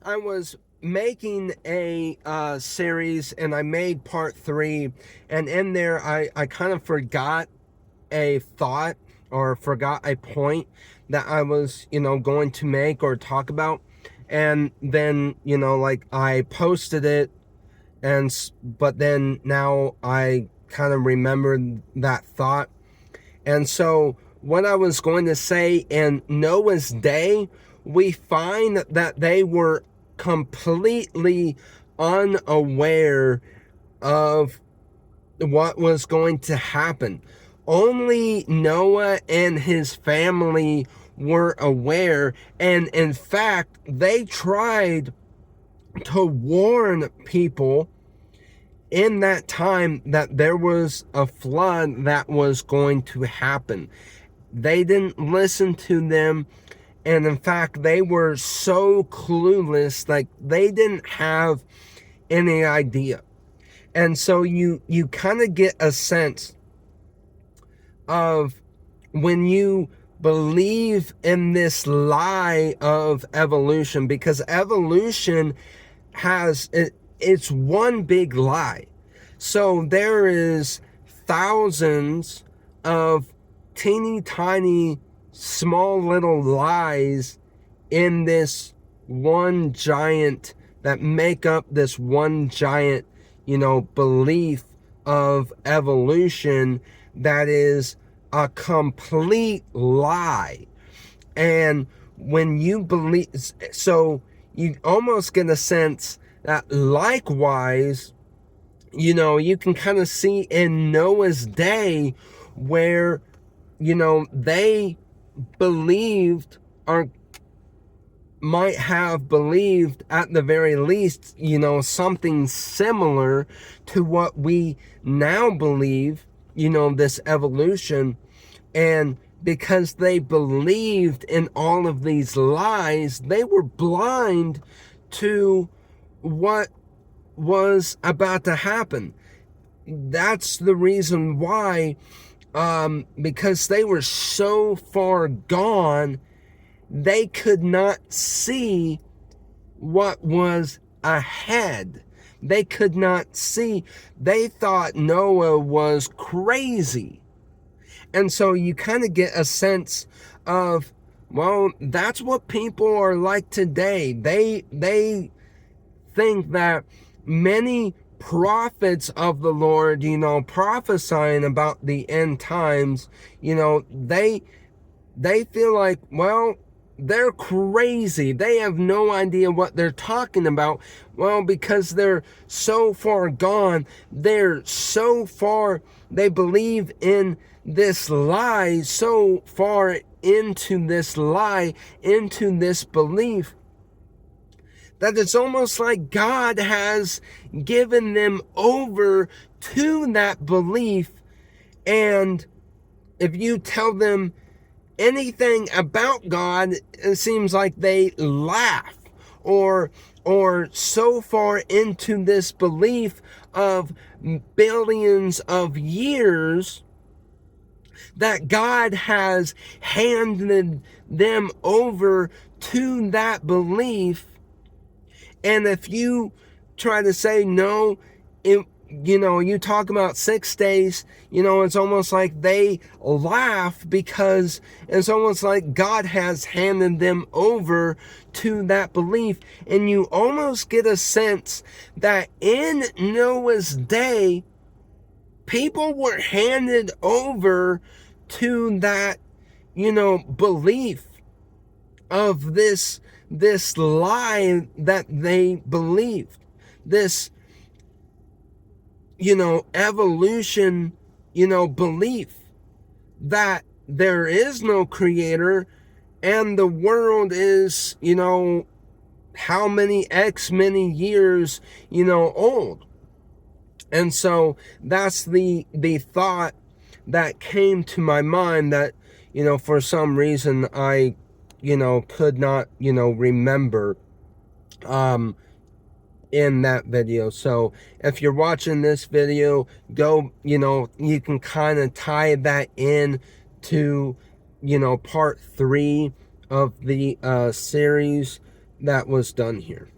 I was making a series, and I made part 3, and in there I kind of forgot a thought, or forgot a point that I was, going to make or talk about. And then, like, I posted it, but then now I kind of remembered that thought. And so what I was going to say, in Noah's day, we find that they were completely unaware of what was going to happen. Only Noah and his family were aware, and in fact, they tried to warn people in that time that there was a flood that was going to happen. They didn't listen to them, and in fact, they were so clueless, like they didn't have any idea. And so you kind of get a sense of, when you believe in this lie of evolution, because evolution it's one big lie. So there is thousands of teeny tiny small little lies in this one giant, that make up this one giant, belief of evolution, that is a complete lie. And when you believe, so you almost get a sense that likewise, you can kind of see in Noah's day where, they believed, or might have believed at the very least, something similar to what we now believe, this evolution. And because they believed in all of these lies, they were blind to what was about to happen. That's the reason why, because they were so far gone, they could not see what was ahead. They could not see. They thought Noah was crazy. And so you kind of get a sense of, well, that's what people are like today. They think that many prophets of the Lord, prophesying about the end times, they feel like, well, they're crazy. They have no idea what they're talking about. Well, because they're so far gone, they're so far, they believe in this lie, so far into this lie, into this belief, that it's almost like God has given them over to that belief. And if you tell them anything about God, it seems like they laugh, or so far into this belief of billions of years, that God has handed them over to that belief. And if you try to say no, you talk about 6 days, it's almost like they laugh, because it's almost like God has handed them over to that belief. And you almost get a sense that in Noah's day, people were handed over to that, belief of this lie that they believed. This, evolution, belief that there is no creator, and the world is, how many many years, old. And so that's the thought that came to my mind, that, for some reason I, could not, remember, in that video. So if you're watching this video, go, you can kind of tie that in to, part 3 of the series, that was done here.